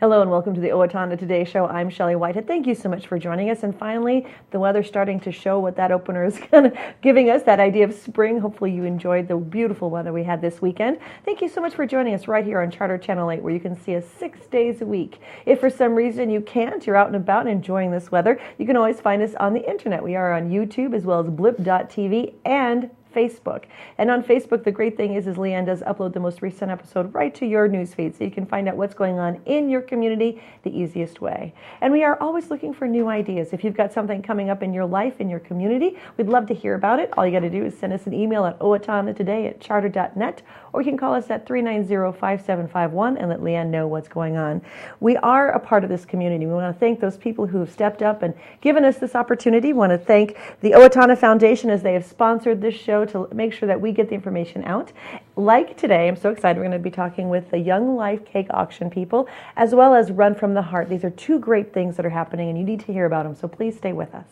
Hello and welcome to the Owatonna Today Show. I'm Shelley Whitehead. Thank you so much for joining us. And finally, the weather's starting to show what that opener is kind of giving us, that idea of spring. Hopefully you enjoyed the beautiful weather we had this weekend. Thank you so much for joining us right here on Charter Channel 8, where you can see us 6 days a week. If for some reason you can't, you're out and about and enjoying this weather, you can always find us on the internet. We are on YouTube as well as blip.tv and Facebook. And on Facebook, the great thing is Leanne does upload the most recent episode right to your newsfeed, so you can find out what's going on in your community the easiest way. And we are always looking for new ideas. If you've got something coming up in your life, in your community, we'd love to hear about it. All you got to do is send us an email at owatonnatoday@charter.net, or you can call us at 390-5751 and let Leanne know what's going on. We are a part of this community. We want to thank those people who have stepped up and given us this opportunity. We want to thank the Owatonna Foundation, as they have sponsored this show to make sure that we get the information out. Like today, I'm so excited, we're going to be talking with the Young Life Cake Auction people, as well as Run from the Heart. These are two great things that are happening, and you need to hear about them, so please stay with us.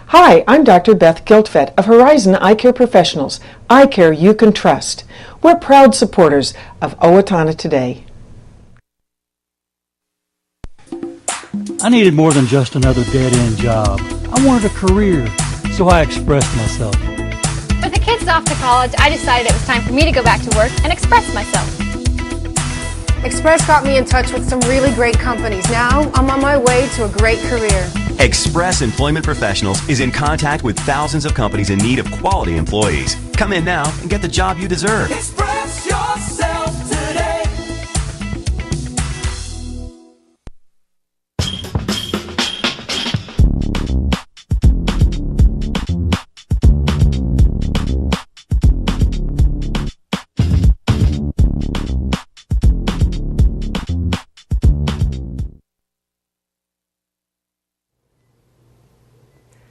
Hi, I'm Dr. Beth Giltvet of Horizon Eye Care Professionals. Eye care you can trust. We're proud supporters of Owatonna Today. I needed more than just another dead-end job. I wanted a career, so I expressed myself. With the kids off to college, I decided it was time for me to go back to work and express myself. Express got me in touch with some really great companies. Now I'm on my way to a great career. Express Employment Professionals is in contact with thousands of companies in need of quality employees. Come in now and get the job you deserve. Express yourself today.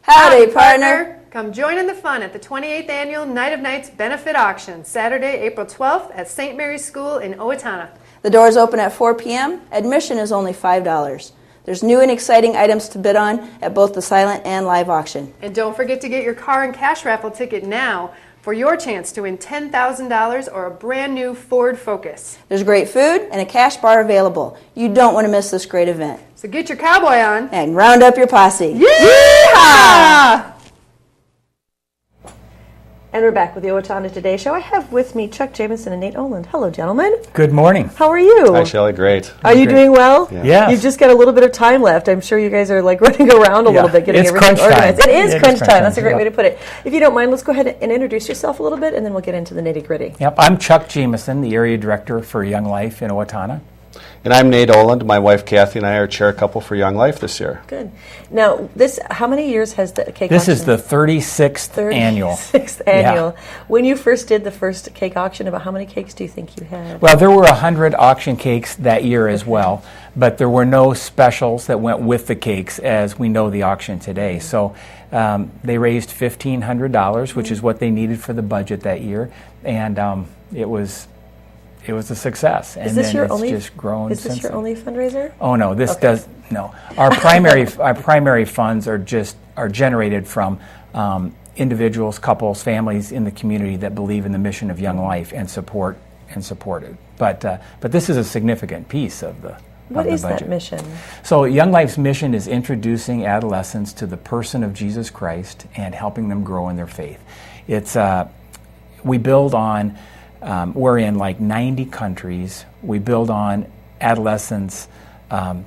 Howdy, partner. Come join in the fun at the 28th Annual Night of Nights Benefit Auction, Saturday, April 12th at St. Mary's School in Owatonna. The doors open at 4 p.m. Admission is only $5. There's new and exciting items to bid on at both the silent and live auction. And don't forget to get your car and cash raffle ticket now for your chance to win $10,000 or a brand new Ford Focus. There's great food and a cash bar available. You don't want to miss this great event. So get your cowboy on and round up your posse. Yeehaw! And we're back with the Owatonna Today Show. I have with me Chuck Jamison and Nate Oland. Hello, gentlemen. Good morning. How are you? Hi, Shelley. Great. Are you doing well? Yeah. You've just got a little bit of time left. I'm sure you guys are like running around a little bit, getting everything organized. It is crunch time. That's a great way to put it. If you don't mind, let's go ahead and introduce yourself a little bit, and then we'll get into the nitty-gritty. Yep. I'm Chuck Jamison, the Area Director for Young Life in Owatonna. And I'm Nate Oland. My wife Kathy and I are chair couple for Young Life this year. Good. Now, how many years has the cake auction? This is the 36th annual. 36th annual. Yeah. When you first did the first cake auction, about how many cakes do you think you had? Well, there were 100 auction cakes that year as well, but there were no specials that went with the cakes as we know the auction today. So they raised $1,500, which is what they needed for the budget that year, and it was a success, and just grown. Is this your only fundraiser? Oh no, no. Our primary funds are generated from individuals, couples, families in the community that believe in the mission of Young Life and support it. But this is a significant piece of the. What is that mission? So Young Life's mission is introducing adolescents to the person of Jesus Christ and helping them grow in their faith. It's we build on. We're in like 90 countries. We build on adolescents'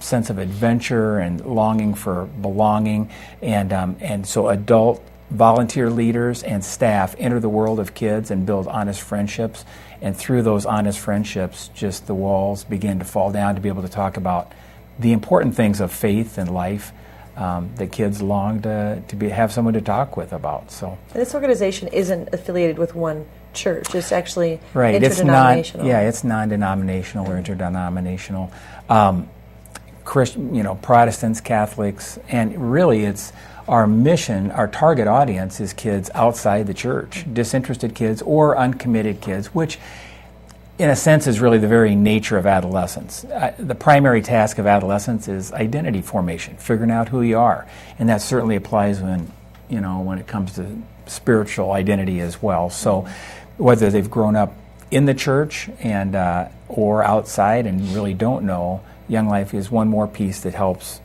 sense of adventure and longing for belonging, and so adult volunteer leaders and staff enter the world of kids and build honest friendships. And through those honest friendships, just the walls begin to fall down to be able to talk about the important things of faith and life that kids long to have someone to talk with about. So and this organization isn't affiliated with one church. It's actually right. interdenominational. It's non-denominational or interdenominational. Protestants, Catholics, and really it's our mission, our target audience is kids outside the church, disinterested kids or uncommitted kids, which in a sense is really the very nature of adolescence. The primary task of adolescence is identity formation, figuring out who you are, and that certainly applies when it comes to spiritual identity as well. So whether they've grown up in the church and or outside and really don't know, Young Life is one more piece that helps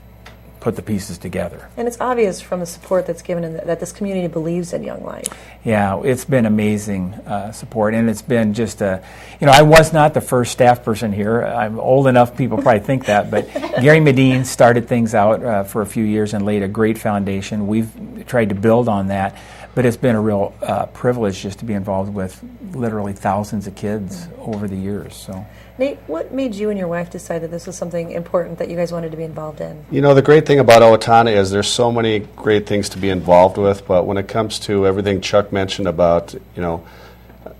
put the pieces together. And it's obvious from the support that's given that this community believes in Young Life. Yeah, it's been amazing support, and it's been just I was not the first staff person here. I'm old enough, people probably think that, but Gary Medine started things out for a few years and laid a great foundation. We've tried to build on that, but it's been a real privilege just to be involved with literally thousands of kids over the years. So, Nate, what made you and your wife decide that this was something important that you guys wanted to be involved in? You know, the great thing about Owatonna is there's so many great things to be involved with, but when it comes to everything Chuck mentioned about,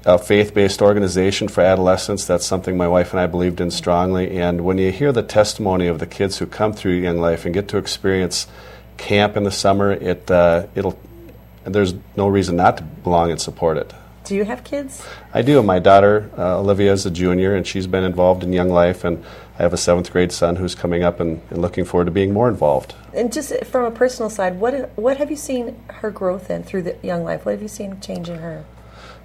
a faith-based organization for adolescents, that's something my wife and I believed in strongly. And when you hear the testimony of the kids who come through Young Life and get to experience camp in the summer, there's no reason not to belong and support it. Do you have kids? I do. My daughter, Olivia, is a junior, and she's been involved in Young Life, and I have a 7th grade son who's coming up and looking forward to being more involved. And just from a personal side, what have you seen her growth in through the Young Life? What have you seen change in her?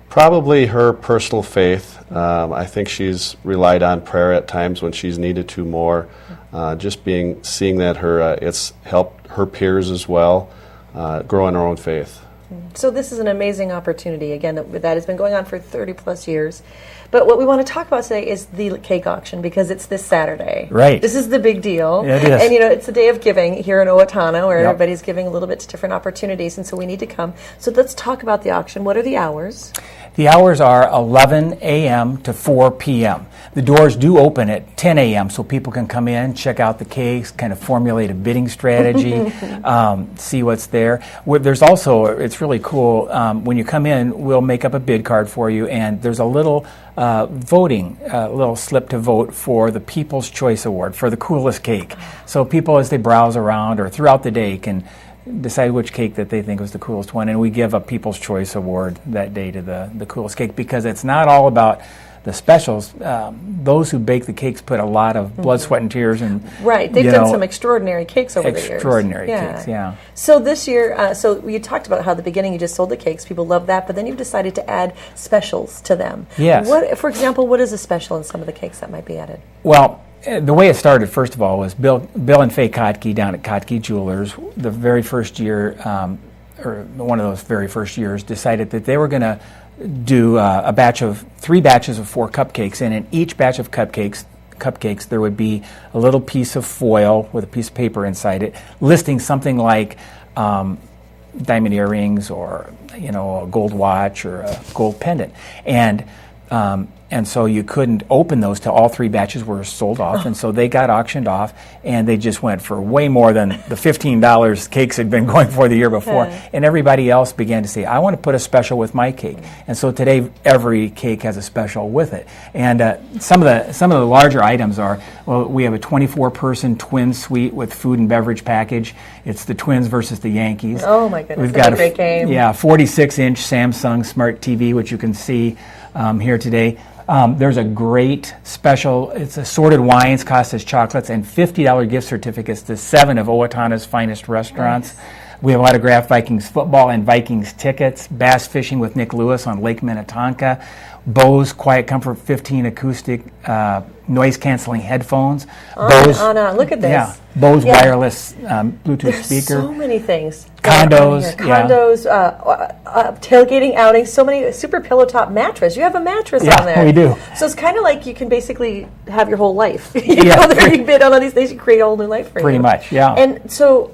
Probably her personal faith. I think she's relied on prayer at times when she's needed to more. Seeing that it's helped her peers as well grow in her own faith. So this is an amazing opportunity, again, that has been going on for 30-plus years. But what we want to talk about today is the cake auction, because it's this Saturday. Right. This is the big deal. It is. And, it's a day of giving here in Owatonna, where Yep. everybody's giving a little bit to different opportunities, and so we need to come. So let's talk about the auction. What are the hours? The hours are 11 a.m. to 4 p.m. The doors do open at 10 a.m. so people can come in, check out the cakes, kind of formulate a bidding strategy, see what's there. There's also, it's really cool, when you come in, we'll make up a bid card for you, and there's a little voting, little slip to vote for the People's Choice Award for the coolest cake. So people, as they browse around or throughout the day, can decide which cake that they think was the coolest one, and we give a People's Choice Award that day to the coolest cake, because it's not all about the specials. Those who bake the cakes put a lot of blood, sweat, and tears, and right, they've done some extraordinary cakes over the years. Extraordinary cakes, yeah. So this year, so you talked about how at the beginning you just sold the cakes, people love that, but then you've decided to add specials to them. Yes. What, for example, what is a special in some of the cakes that might be added? Well, the way it started, first of all, was Bill and Faye Kotke down at Kotke Jewelers. The very first year, or one of those very first years, decided that they were going to do three batches of 4 cupcakes, and in each batch of cupcakes there would be a little piece of foil with a piece of paper inside it, listing something like diamond earrings, or a gold watch, or a gold pendant, and so you couldn't open those till all 3 batches were sold off, and so they got auctioned off, and they just went for way more than the $15 cakes had been going for the year before. And everybody else began to say, I want to put a special with my cake. And so today every cake has a special with it. And some of the larger items are, well, we have a 24-person twin suite with food and beverage package. It's the Twins versus the Yankees. Oh my goodness, We've got a great game. Yeah, 46-inch Samsung Smart TV, which you can see here today. There's a great special, it's assorted wines, cost as chocolates, and $50 gift certificates to 7 of Owatonna's finest restaurants. Nice. We have autographed Vikings football and Vikings tickets, bass fishing with Nick Lewis on Lake Minnetonka, Bose Quiet Comfort 15 acoustic noise-canceling headphones. Bose, look at this. Yeah, Bose wireless Bluetooth There's speaker. So many things. Condos, tailgating outings, so many, super pillow top mattress. You have a mattress on there. Yeah, we do. So it's kind of like you can basically have your whole life. You bid on all these things, you create a whole new life for you. Pretty much, yeah. And so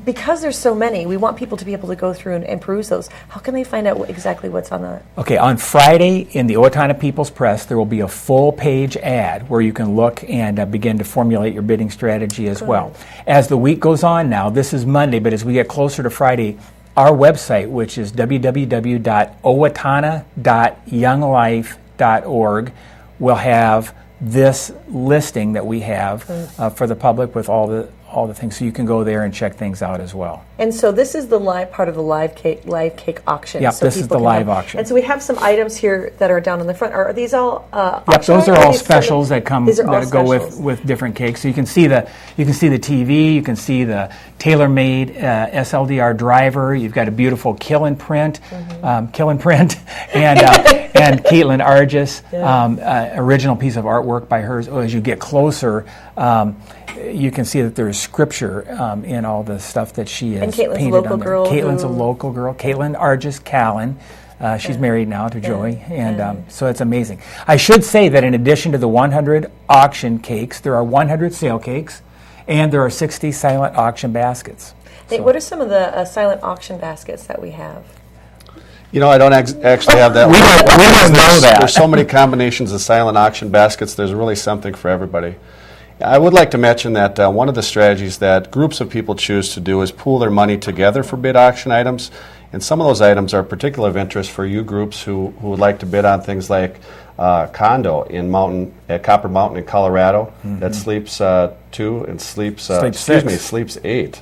because there's so many, we want people to be able to go through and peruse those. How can they find out exactly what's on the... Okay, on Friday in the Owatonna People's Press, there will be a full-page ad where you can look and begin to formulate your bidding strategy as well. As the week goes on now, this is Monday, but as we get closer to Friday, our website, which is www.owatonna.younglife.org, will have this listing that we have for the public with all all the things. So you can go there and check things out as well. And so this is the live part of the live cake auction. Yep, so this is the live auction. And so we have some items here that are down in the front. Are these all Yep, those are all specials that come these are all that go specials. with different cakes. So you can see the TV, you can see the tailor-made SLDR driver. You've got a beautiful Killen print, and Caitlin Argis, original piece of artwork by hers. Oh, as you get closer, you can see that there's scripture in all the stuff that she has Caitlin's painted a local on there. girl Caitlin's a local girl. Caitlin Argis Callan. She's married now to Joey, and so it's amazing. I should say that in addition to the 100 auction cakes, there are 100 sale cakes, and there are 60 silent auction baskets. Hey, what are some of the silent auction baskets that we have? You know, I don't actually have that. We don't know that. There's so many combinations of silent auction baskets. There's really something for everybody. I would like to mention that one of the strategies that groups of people choose to do is pool their money together for bid auction items. And some of those items are particular of interest for you groups who would like to bid on things like condo at Copper Mountain in Colorado that sleeps 2 and sleeps 8.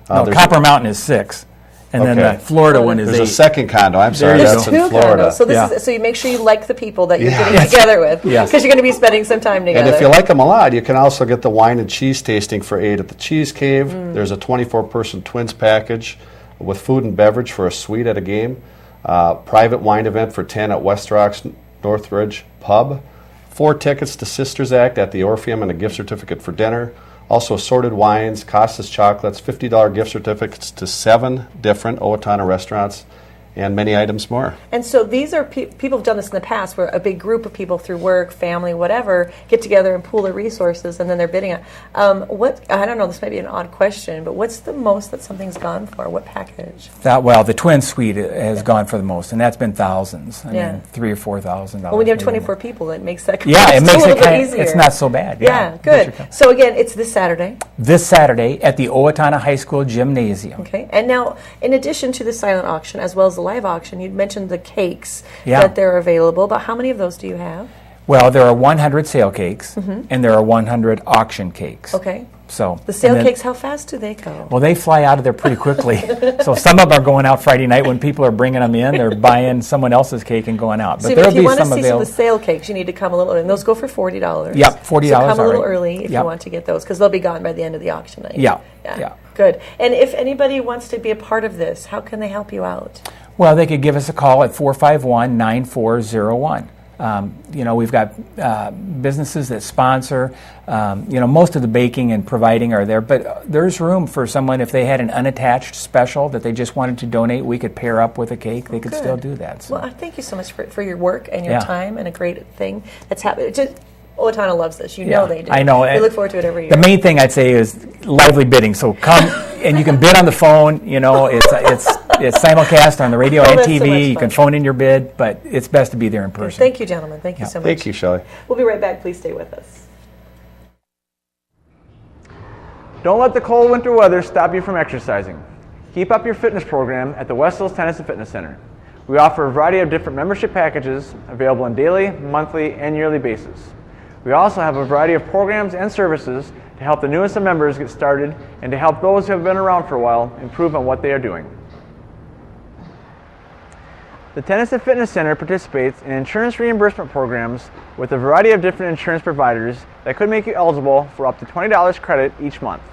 No, Copper Mountain is 6. And then the Florida one is 8. There's a second condo. I'm sorry, There's that's 2 in Florida. condos. So this is, so you make sure you like the people that you're getting together with, because you're going to be spending some time together. And if you like them a lot, you can also get the wine and cheese tasting for 8 at the Cheese Cave. There's a 24-person twins package with food and beverage for a suite at a game. Private wine event for 10 at West Rocks Northridge Pub. 4 tickets to Sisters Act at the Orpheum and a gift certificate for dinner. Also assorted wines, Costas chocolates, $50 gift certificates to 7 different Owatonna restaurants, and many items more. And so these are people have done this in the past, where a big group of people through work, family, whatever, get together and pool their resources, and then they're bidding on. I don't know, this might be an odd question, but what's the most that something's gone for? What package? The twin suite has gone for the most, and that's been thousands. I mean, $3,000 or $4,000. Well, when you have 24 people, it makes that it makes a little it bit easier. It's not so bad. Yeah, good. So again, it's this Saturday. This Saturday at the Owatonna High School Gymnasium. Okay, and now in addition to the silent auction as well as the live auction, you'd mentioned the cakes that they're available, but how many of those do you have? Well, there are 100 sale cakes, and there are 100 auction cakes. Okay. So the sale cakes, how fast do they go? Well, they fly out of there pretty quickly. So some of them are going out Friday night when people are bringing them in. They're buying someone else's cake and going out. But if you want to see some of the sale cakes, you need to come a little early. And those go for $40. Yep, $40. So come a little early if you want to get those, because they'll be gone by the end of the auction night. Yeah. Good. And if anybody wants to be a part of this, how can they help you out? Well, they could give us a call at 451-9401. We've got businesses that sponsor. Most of the baking and providing are there, but there's room for someone if they had an unattached special that they just wanted to donate. We could pair up with a cake. They could still do that. So. Well, thank you so much for your work and your time and a great thing that's happening. Owatonna loves this. You know they do. I know. We look forward to it every year. The main thing I'd say is lively bidding. So come and you can bid on the phone. It's simulcast on the radio and TV. So you can phone in your bid, but it's best to be there in person. Thank you, gentlemen. Thank you so much. Thank you, Shelley. We'll be right back. Please stay with us. Don't let the cold winter weather stop you from exercising. Keep up your fitness program at the West Hills Tennis and Fitness Center. We offer a variety of different membership packages available on daily, monthly, and yearly basis. We also have a variety of programs and services to help the newest of members get started and to help those who have been around for a while improve on what they are doing. The Tennis and Fitness Center participates in insurance reimbursement programs with a variety of different insurance providers that could make you eligible for up to $20 credit each month.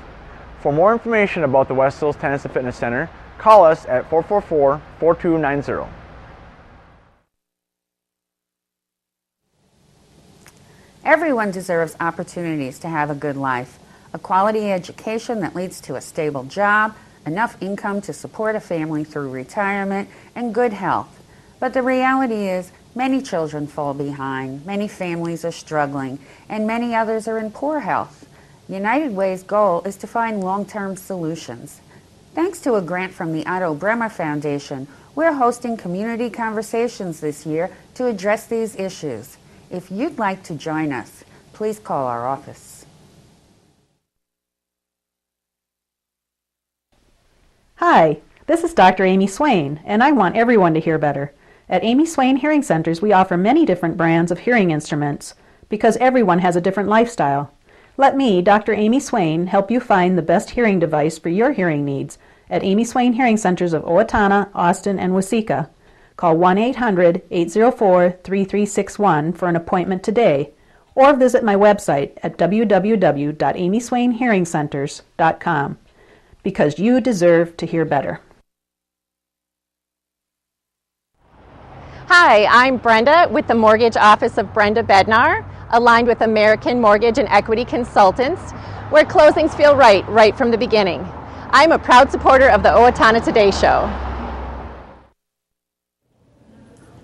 For more information about the West Hills Tennis and Fitness Center, call us at 444-4290. Everyone deserves opportunities to have a good life, a quality education that leads to a stable job, enough income to support a family through retirement, and good health. But the reality is, many children fall behind, many families are struggling, and many others are in poor health. United Way's goal is to find long-term solutions. Thanks to a grant from the Otto Bremer Foundation, we're hosting community conversations this year to address these issues. If you'd like to join us, please call our office. Hi, this is Dr. Amy Swain, and I want everyone to hear better. At Amy Swain Hearing Centers, we offer many different brands of hearing instruments because everyone has a different lifestyle. Let me, Dr. Amy Swain, help you find the best hearing device for your hearing needs at Amy Swain Hearing Centers of Owatonna, Austin, and Waseca. Call 1-800-804-3361 for an appointment today, or visit my website at www.amyswainhearingcenters.com, because you deserve to hear better. Hi, I'm Brenda with the Mortgage Office of Brenda Bednar, aligned with American Mortgage and Equity Consultants, where closings feel right from the beginning. I'm a proud supporter of the Owatonna Today Show.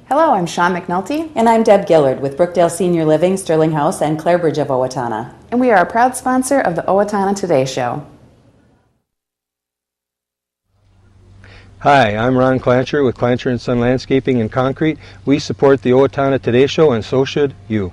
Hello, I'm Sean McNulty. And I'm Deb Gillard with Brookdale Senior Living, Sterling House, and Clarebridge of Owatonna. And we are a proud sponsor of the Owatonna Today Show. Hi, I'm Ron Clancher with Clancher & Son Landscaping and Concrete. We support the Owatonna Today Show, and so should you.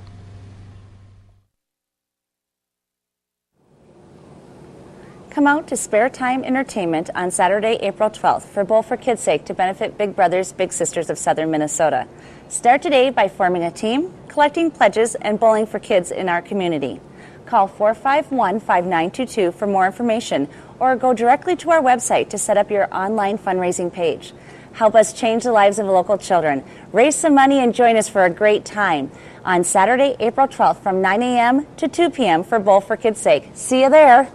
Come out to Spare Time Entertainment on Saturday, April 12th for Bowl for Kids' Sake to benefit Big Brothers Big Sisters of Southern Minnesota. Start today by forming a team, collecting pledges, and bowling for kids in our community. Call 451-5922 for more information, or go directly to our website to set up your online fundraising page. Help us change the lives of local children. Raise some money and join us for a great time on Saturday, April 12th from 9 a.m. to 2 p.m. for Bowl for Kids' Sake. See you there.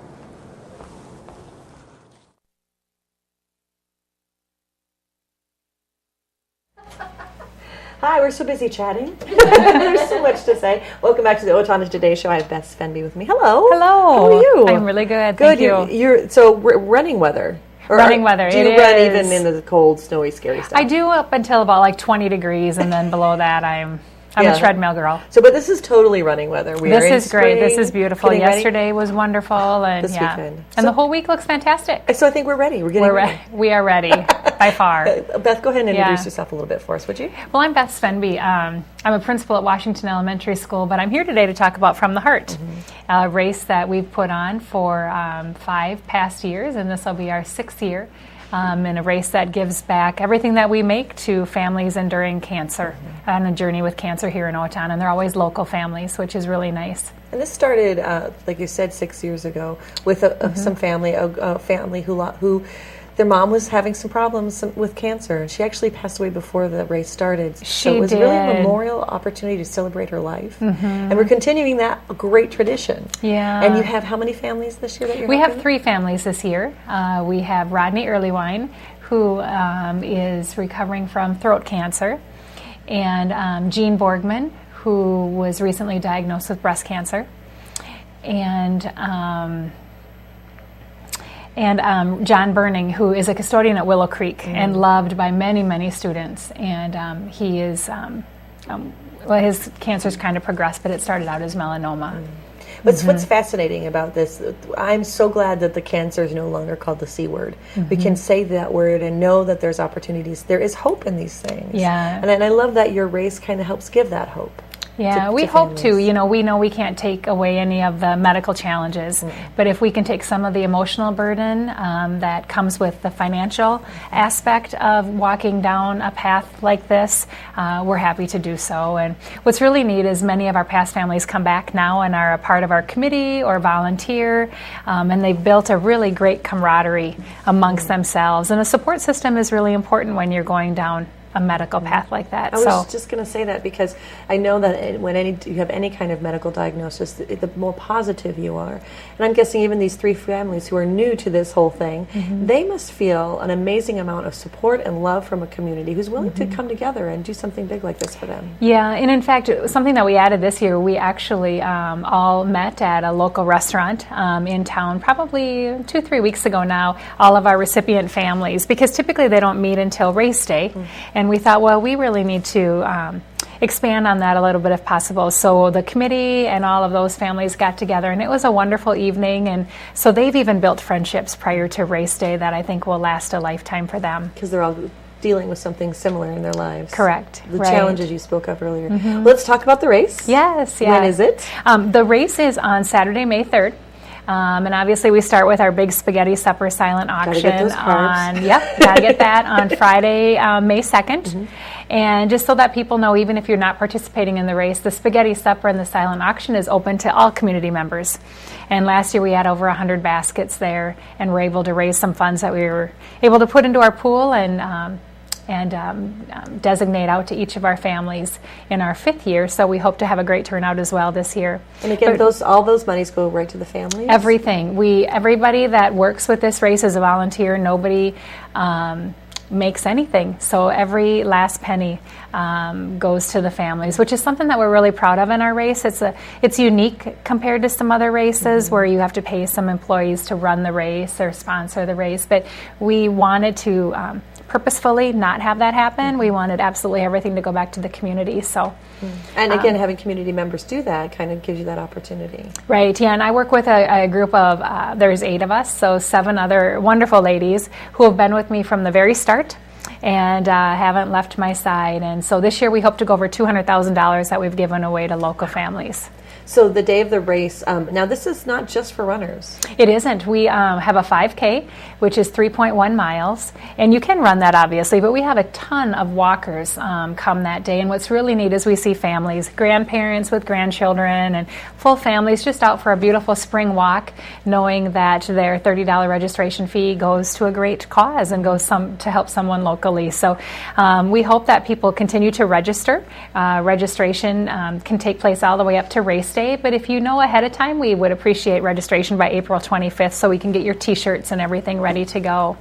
Hi, we're so busy chatting. There's so much to say. Welcome back to the Owatonna Today Show. I have Beth Svenby with me. Hello. Hello. How are you? I'm really good. Good. Thank you. You're so running weather. Running weather. Do you run even in the cold, snowy, scary stuff? I do up until about like 20 degrees, and then below that, I'm a treadmill girl. So, but this is totally running weather. This is great. This is beautiful. Yesterday was wonderful, and this weekend. And the whole week looks fantastic. So I think we're ready. We're getting ready. We are ready by far. Beth, go ahead and introduce yourself a little bit for us, would you? Well, I'm Beth Svenby. I'm a principal at Washington Elementary School, but I'm here today to talk about From the Heart, a race that we've put on for 5 past years, and this will be our 6th year. In a race that gives back everything that we make to families enduring cancer on a journey with cancer here in Owatonna. And they're always local families, which is really nice. And this started, like you said, 6 years ago with some family, a family who their mom was having some problems with cancer. And she actually passed away before the race started. So it was really a memorial opportunity to celebrate her life. And we're continuing that great tradition. Yeah. And you have how many families this year that you're We helping? have 3 families this year. We have Rodney Earlywine, who is recovering from throat cancer, and Jean Borgman, who was recently diagnosed with breast cancer, and John Burning, who is a custodian at Willow Creek and loved by many, many students. And he is, his cancer's kind of progressed, but it started out as melanoma. What's fascinating about this, I'm so glad that the cancer is no longer called the C word. We can say that word and know that there's opportunities. There is hope in these things. Yeah. And I love that your race kind of helps give that hope. Yeah, we hope to. You know we can't take away any of the medical challenges, but if we can take some of the emotional burden that comes with the financial aspect of walking down a path like this, we're happy to do so. And what's really neat is many of our past families come back now and are a part of our committee or volunteer, and they've built a really great camaraderie amongst themselves. And a support system is really important when you're going down a medical path like that. I was just going to say that because I know that when you have any kind of medical diagnosis, the more positive you are. And I'm guessing even these 3 families who are new to this whole thing, they must feel an amazing amount of support and love from a community who's willing to come together and do something big like this for them. Yeah, and in fact, something that we added this year, we actually all met at a local restaurant in town probably 2-3 weeks ago now, all of our recipient families, because typically they don't meet until race day. And we thought, well, we really need to expand on that a little bit if possible. So the committee and all of those families got together, and it was a wonderful evening. And so they've even built friendships prior to race day that I think will last a lifetime for them. Because they're all dealing with something similar in their lives. Correct. The challenges you spoke of earlier. Let's talk about the race. Yes. When is it? The race is on Saturday, May 3rd. And obviously we start with our big spaghetti supper silent auction. Gotta get those carbs. Gotta get that on Friday, May 2nd. And just so that people know, even if you're not participating in the race, the spaghetti supper and the silent auction is open to all community members. And last year we had over 100 baskets there, and we're able to raise some funds that we were able to put into our pool and designate out to each of our families in our 5th year. So we hope to have a great turnout as well this year. And again, all those monies go right to the families? Everything. Everybody that works with this race is a volunteer. Nobody makes anything. So every last penny goes to the families, which is something that we're really proud of in our race. It's unique compared to some other races where you have to pay some employees to run the race or sponsor the race. But we wanted to purposefully not have that happen. We wanted absolutely everything to go back to the community. So, and again, having community members do that kind of gives you that opportunity. Right, yeah, and I work with a group of, there's 8 of us, so 7 other wonderful ladies who have been with me from the very start and haven't left my side. And so this year we hope to go over $200,000 that we've given away to local families. So the day of the race, now this is not just for runners. It isn't. We have a 5K, which is 3.1 miles, and you can run that obviously, but we have a ton of walkers come that day. And what's really neat is we see families, grandparents with grandchildren and full families just out for a beautiful spring walk, knowing that their $30 registration fee goes to a great cause and goes to help someone locally. So we hope that people continue to register. Registration can take place all the way up to race day, but if you know ahead of time, we would appreciate registration by April 25th so we can get your t-shirts and everything ready to go.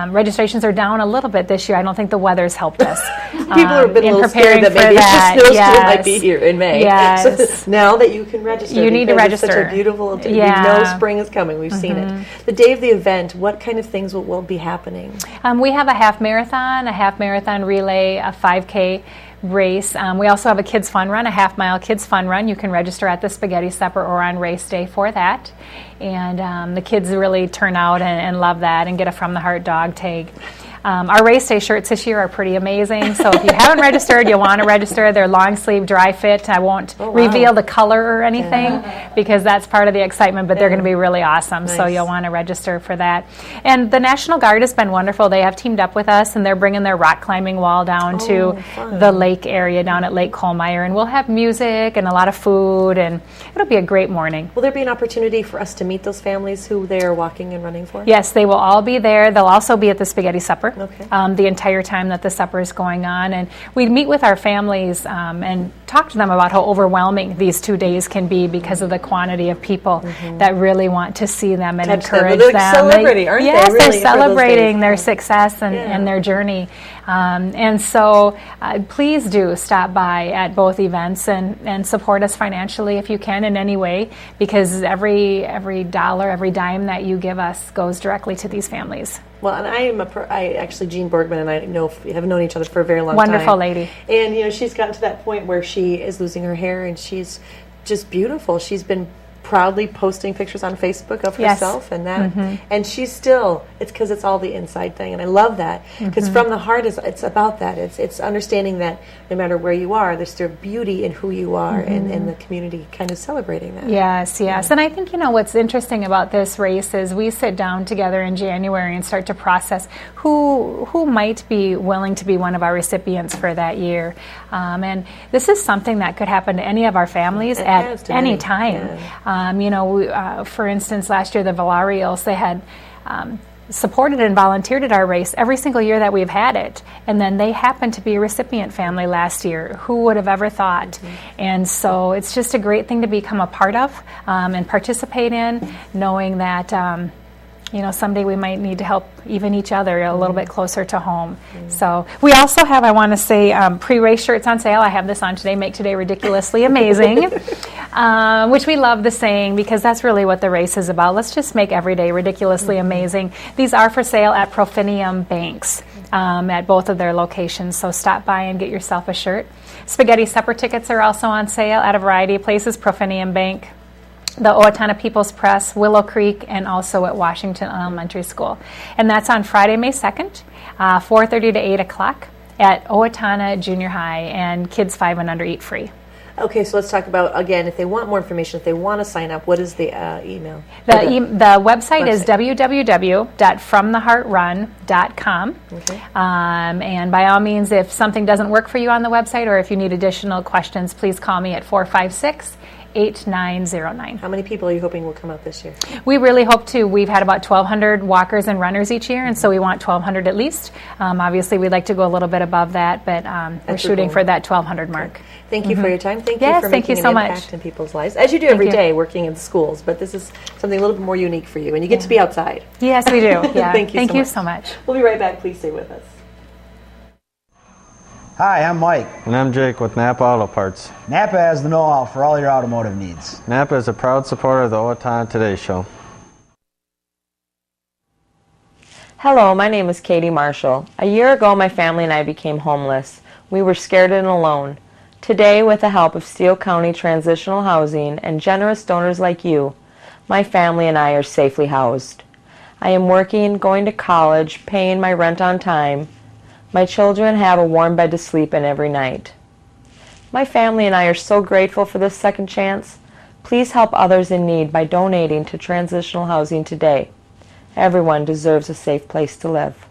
Registrations are down a little bit this year. I don't think the weather's helped us. People have been a little scared that maybe a snowstorm might be here in May. Yes. So now that you can register, you need to register. It's such a beautiful day. We know spring is coming. We've seen it. The day of the event, what kind of things will be happening? We have a half marathon relay, a 5K race. We also have a kids fun run, a half-mile kids fun run. You can register at the spaghetti supper or on race day for that. And the kids really turn out and love that and get a From the Heart dog tag. Our race day shirts this year are pretty amazing. So if you haven't registered, you'll want to register. They're long sleeve, dry fit. I won't reveal the color or anything because that's part of the excitement, but they're going to be really awesome. Nice. So you'll want to register for that. And the National Guard has been wonderful. They have teamed up with us and they're bringing their rock climbing wall down to the lake area down at Lake Colmeyer. And we'll have music and a lot of food and it'll be a great morning. Will there be an opportunity for us to meet those families who they are walking and running for? Yes, they will all be there. They'll also be at the spaghetti supper. The entire time that the supper is going on. And we meet with our families and talk to them about how overwhelming these 2 days can be because of the quantity of people that really want to see them and encourage them. They're celebrating, aren't they? Yes, Really, they're celebrating their success and their journey. And so please do stop by at both events and support us financially if you can in any way, because every dollar, every dime that you give us goes directly to these families. Well, and I actually, Jean Borgman and I have known each other for a very long time. Wonderful lady. And, she's gotten to that point where she is losing her hair and she's just beautiful. She's been proudly posting pictures on Facebook of herself and that, and she's still, it's because it's all the inside thing, and I love that, because From the Heart it's about that. It's understanding that no matter where you are, there's still beauty in who you are, and the community kind of celebrating that. Yes. And I think, what's interesting about this race is we sit down together in January and start to process who might be willing to be one of our recipients for that year. And this is something that could happen to any of our families at any time. For instance, last year the Valarios, they had supported and volunteered at our race every single year that we've had it, and then they happened to be a recipient family last year. Who would have ever thought? And so it's just a great thing to become a part of and participate in, knowing that someday we might need to help even each other a little bit closer to home. So we also have, I want to say, pre-race shirts on sale. I have this on today, Make Today Ridiculously Amazing, which we love the saying because that's really what the race is about. Let's just make every day ridiculously amazing. These are for sale at Profinium Banks at both of their locations, so stop by and get yourself a shirt. Spaghetti supper tickets are also on sale at a variety of places, Profinium Bank, the Owatonna People's Press, Willow Creek, and also at Washington Elementary School. And that's on Friday, May 2nd, 4:30 to 8 o'clock at Owatonna Junior High, and kids 5 and under eat free. Okay, so let's talk about, again, if they want more information, if they want to sign up, what is the email? The website is www.fromtheheartrun.com. Okay. And by all means, if something doesn't work for you on the website or if you need additional questions, please call me at 456-8909. How many people are you hoping will come out this year? We really hope to. We've had about 1,200 walkers and runners each year, and so we want 1,200 at least. Obviously, we'd like to go a little bit above that, but we're shooting for that 1,200 mark. Thank you for your time. Thank you Yes, for thank making you so an much. impact in people's lives, as you do every day working in schools, but this is something a little bit more unique for you, and you get to be outside. Yes, we do. Yeah. Thank you so much. We'll be right back. Please stay with us. Hi, I'm Mike. And I'm Jake with Napa Auto Parts. Napa has the know-how for all your automotive needs. Napa is a proud supporter of the Owatonna Today Show. Hello, my name is Katie Marshall. A year ago, my family and I became homeless. We were scared and alone. Today, with the help of Steele County Transitional Housing and generous donors like you, my family and I are safely housed. I am working, going to college, paying my rent on time. My children have a warm bed to sleep in every night. My family and I are so grateful for this second chance. Please help others in need by donating to transitional housing today. Everyone deserves a safe place to live.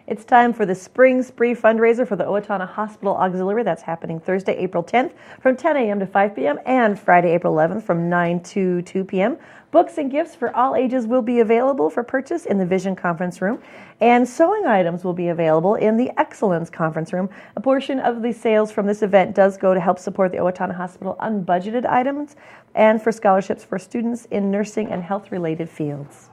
It's time for the Spring Spree fundraiser for the Owatonna Hospital Auxiliary. That's happening Thursday, April 10th from 10 a.m. to 5 p.m. and Friday, April 11th from 9 to 2 p.m. Books and gifts for all ages will be available for purchase in the Vision Conference Room, and sewing items will be available in the Excellence Conference Room. A portion of the sales from this event does go to help support the Owatonna Hospital unbudgeted items and for scholarships for students in nursing and health-related fields.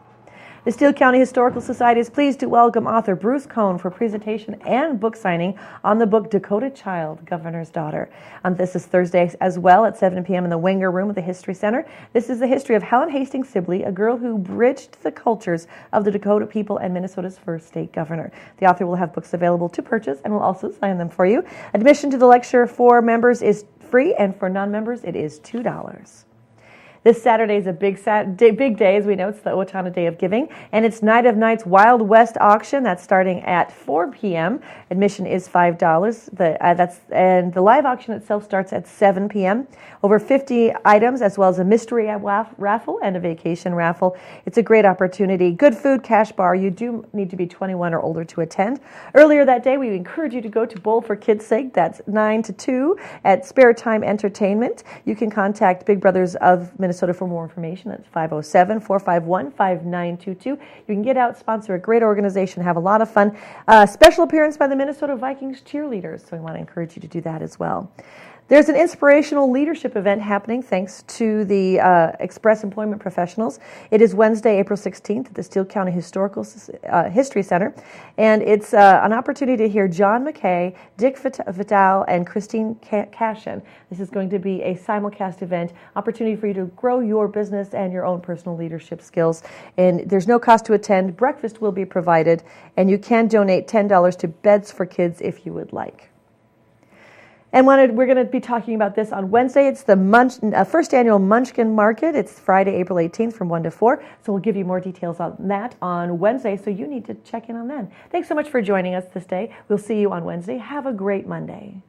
The Steele County Historical Society is pleased to welcome author Bruce Cohn for presentation and book signing on the book Dakota Child, Governor's Daughter. This is Thursday as well at 7 p.m. in the Wenger Room of the History Center. This is the history of Helen Hastings Sibley, a girl who bridged the cultures of the Dakota people and Minnesota's first state governor. The author will have books available to purchase and will also sign them for you. Admission to the lecture for members is free, and for non-members it is $2. This Saturday is a big day, as we know. It's the Owatonna Day of Giving, and it's Night of Nights Wild West Auction. That's starting at 4 p.m. Admission is $5. And the live auction itself starts at 7 p.m. Over 50 items, as well as a mystery raffle and a vacation raffle. It's a great opportunity. Good food, cash bar. You do need to be 21 or older to attend. Earlier that day, we encourage you to go to Bowl for Kids' Sake. That's 9 to 2 at Spare Time Entertainment. You can contact Big Brothers of Minnesota for more information. That's 507-451-5922. You can get out, sponsor a great organization, have a lot of fun. Special appearance by the Minnesota Vikings cheerleaders, so we want to encourage you to do that as well. There's an inspirational leadership event happening thanks to the Express Employment Professionals. It is Wednesday, April 16th at the Steele County Historical History Center, and it's an opportunity to hear John McKay, Dick Vitale, and Christine Cashin. This is going to be a simulcast event, opportunity for you to grow your business and your own personal leadership skills. And there's no cost to attend. Breakfast will be provided, and you can donate $10 to Beds for Kids if you would like. And we're going to be talking about this on Wednesday. It's the first annual Munchkin Market. It's Friday, April 18th from 1 to 4. So we'll give you more details on that on Wednesday, so you need to check in on then. Thanks so much for joining us this day. We'll see you on Wednesday. Have a great Monday.